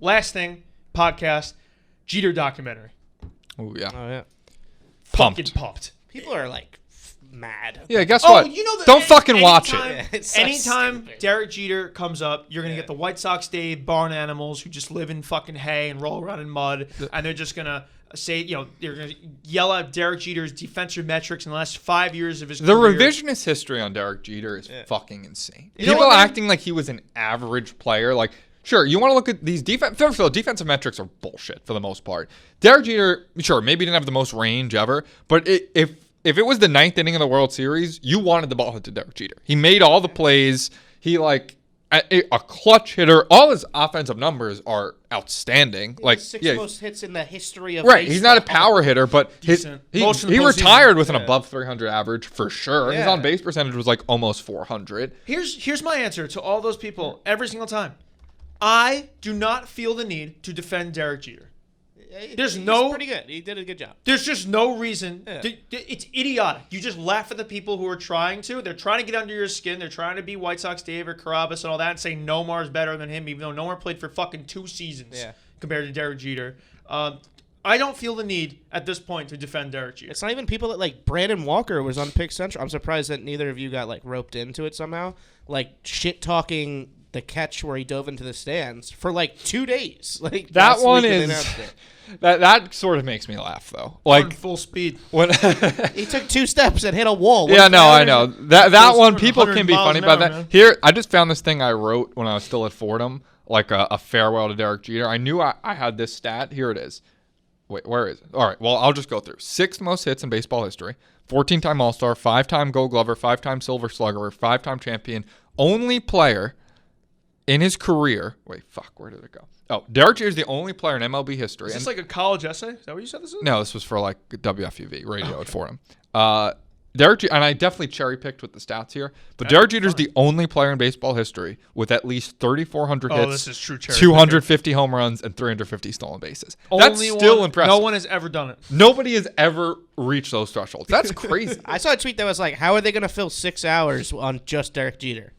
last thing, podcast, Jeter documentary. Oh yeah. Fucking pumped. People are like mad. Yeah, guess what? You know Don't fucking watch it. Yeah, it's so Anytime stupid. Derek Jeter comes up, you're going to get the White Sox Dave barn animals who just live in fucking hay and roll around in mud, and they're just going to say, they're going to yell out Derek Jeter's defensive metrics in the last 5 years of his The career. revisionist history on Derek Jeter is fucking insane. You know People what, man? acting like he was an average player. Like, sure, you want to look at these defensive metrics are bullshit for the most part. Derek Jeter, sure, maybe didn't have the most range ever, but if it was the 9th inning of the World Series, you wanted the ball hit to Derek Jeter. He made all the plays. He a clutch hitter. All his offensive numbers are outstanding. Like Six most hits in the history of right. baseball. He's not a power hitter, but Decent. Most in the he postseason. retired with an above 300 average for sure. His Yeah. on base percentage was like almost 400. Here's my answer to all those people every single time. I do not feel the need to defend Derek Jeter. He's pretty good. He did a good job. There's just no reason. Yeah. It's idiotic. You just laugh at the people who are trying to. They're trying to get under your skin. They're trying to be White Sox Dave or Carabas and all that and say Nomar's better than him, even though Nomar played for fucking 2 seasons compared to Derek Jeter. I don't feel the need at this point to defend Derek Jeter. It's not even people that like Brandon Walker was on Pick Central. I'm surprised that neither of you got like roped into it somehow. Like shit talking the catch where he dove into the stands for like 2 days. Like That last one week when they is announced it. that sort of makes me laugh though. Going Like full speed. when He took 2 steps and hit a wall. yeah, no, I know that Goes one. 100 People can be miles funny an about hour, that. man. Here, I just found this thing I wrote when I was still at Fordham, like a farewell to Derek Jeter. I knew I had this stat. Here it is. Wait, where is it? All right, well, I'll just go through. 6th most hits in baseball history, 14-time All-Star, 5-time Gold Glover, 5-time Silver Slugger, 5-time champion, only player in his career. Wait, fuck, where did it go? Oh, Derek Jeter is the only player in MLB history. Is this like a college essay? Is that what you said this is? No, this was for like WFUV radio at Fordham. Derek Jeter, and I definitely cherry picked with the stats here, but Derek Jeter is the only player in baseball history with at least 3,400 hits, this is true cherry 250 home runs, and 350 stolen bases. That's Only still one- impressive. No one has ever done it. Nobody has ever reached those thresholds. That's crazy. I saw a tweet that was like, "How are they going to fill 6 hours on just Derek Jeter?"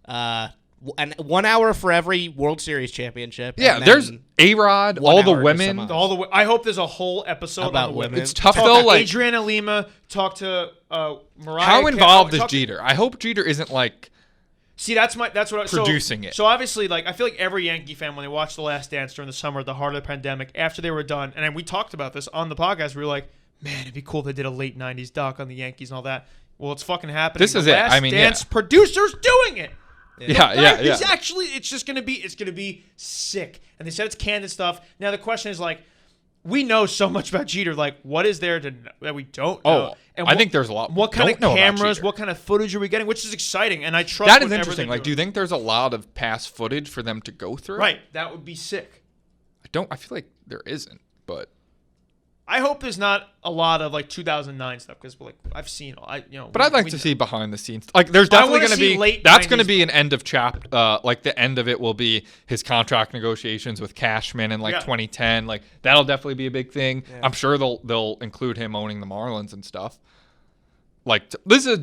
And 1 hour for every World Series championship. Yeah, and there's then A-Rod, 1 all the hour to women. sum up. I hope there's a whole episode About on the women. women. It's tough Talk though. to Like, Adriana Lima. Talk to Mariah. how Carey. involved is Talk to- Jeter? I hope Jeter isn't like. See, that's what I Producing it. So obviously, like, I feel like every Yankee fan, when they watched The Last Dance during the summer at the heart of the pandemic, after they were done, and we talked about this on the podcast, we were like, man, it'd be cool if they did a late 90s doc on the Yankees and all that. Well, it's fucking happening. This is it. Last I mean, Dance yeah. producer's doing it. Yeah. It's actually, it's gonna be sick. And they said it's candid stuff. Now the question is like, we know so much about Jeter. Like, what is there that we don't know? Oh, And I think there's a lot. What kind don't of know about cameras? Jeter. What kind of footage are we getting? Which is exciting, and I trust That is whatever interesting. they're Like, do you doing. think there's a lot of past footage for them to go through? Right, that would be sick. I feel like there isn't, but I hope there's not a lot of like 2009 stuff because like I've seen, But I'd like to see behind the scenes. Like, there's definitely wanna going to see be late that's going to 90s. be an end of like the end of it will be his contract negotiations with Cashman in like Yeah. 2010. Like, that'll definitely be a big thing. I'm sure they'll include him owning the Marlins and stuff. Like, this is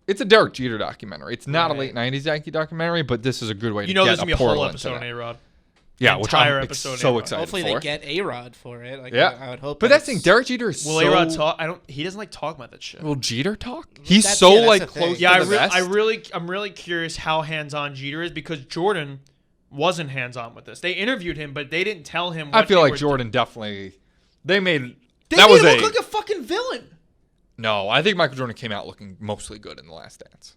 it's a Derek Jeter documentary. It's not a late 90s Yankee documentary, but this is a good way to get there's gonna be a whole portal into episode on that. A-Rod. Yeah, An which entire I'm episode so A-Rod. excited Hopefully for. they get A-Rod for it. Like, Yeah, I would hope. But that's the thing. Derek Jeter is Will so. A-Rod talk? He doesn't like talking about that shit. Will Jeter talk? He's That's- so yeah, that's like the thing. close Yeah, to the best. I'm really curious how hands-on Jeter is because Jordan wasn't hands-on with this. They interviewed him, but they didn't tell him. I What feel they like were Jordan definitely. They made They that made was him a look like a fucking villain. no. I think Michael Jordan came out looking mostly good in The Last Dance.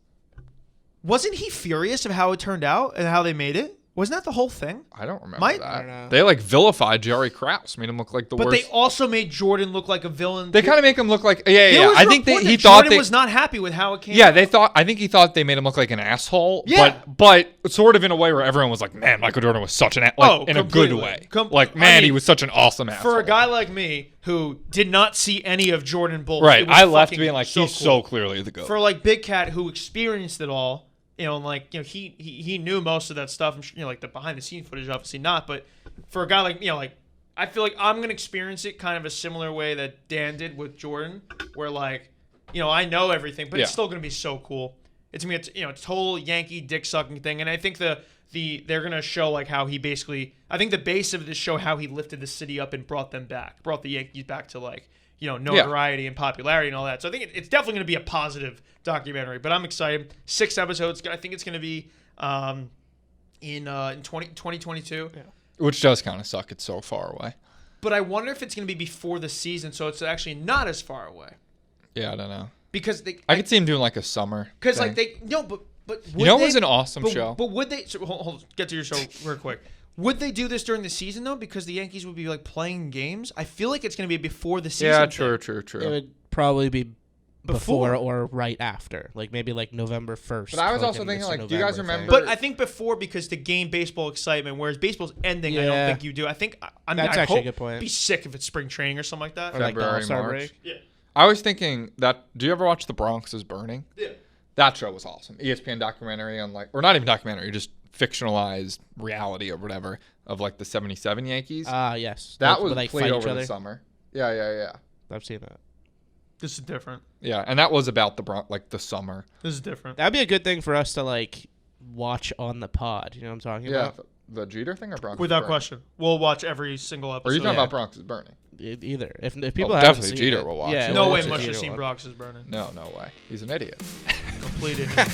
Wasn't he furious of how it turned out and how they made it? Wasn't that the whole thing? I don't remember Might- that. I don't know. They like vilified Jerry Krause, made him look like the But worst. they also made Jordan look like a villain. They kind of make him look like There yeah. was a I think report he that thought Jordan they was not happy with how it came. yeah out. they thought I think he thought they made him look like an asshole. Yeah. but sort of in a way where everyone was like, man, Michael Jordan was such an in a good completely. way. I Man, he mean, was such an awesome asshole. For a guy like me who did not see any of Jordan Bull, right? it was I left fucking being like so he's cool. so clearly the goat. For like Big Cat who experienced it all, he knew most of that stuff. Like the behind the scene footage, obviously not. But for a guy like I feel like I'm gonna experience it kind of a similar way that Dan did with Jordan, where like I know everything, but it's Yeah. still gonna be so cool. It's gonna be a total Yankee dick sucking thing, and I think the they're gonna show like how he basically. I think the base of this show how he lifted the city up and brought the Yankees back to like notoriety and popularity and all that. So I think it's definitely gonna be a positive documentary. But I'm excited. 6 episodes. I think it's gonna be in 2022. Yeah. Which does kind of suck. It's so far away. But I wonder if it's gonna be before the season, so it's actually not as far away. Yeah, I don't know. Because I could see him doing like a summer. Because like but it was an awesome show. But would they? So hold, get to your show real quick. Would they do this during the season though? Because the Yankees would be like playing games. I feel like it's going to be before the season. Yeah, true. It would probably be before or right after, like maybe like November 1st. But I was also thinking, like, do you guys remember? But I think before because to gain baseball excitement, whereas baseball's ending, I don't think you do. I think that's actually a good point. It'd be sick if it's spring training or something like that. Or like the All-Star break. Yeah. I was thinking that. Do you ever watch The Bronx is Burning? Yeah. That show was awesome. ESPN documentary on or not even documentary, just fictionalized reality or whatever of like the '77 Yankees. Yes. That was played over the summer. Yeah. I've seen that. This is different. Yeah, and that was about the Bronx, like the summer. This is different. That'd be a good thing for us to like watch on the pod. You know what I'm talking about? Yeah, the Jeter thing or Bronx? Without question, we'll watch every single episode. Or are you talking about Bronx is Burning? Either. If people definitely Jeter will watch. No way, Mush has seen Bronx is Burning. No way. He's an idiot. Complete idiot.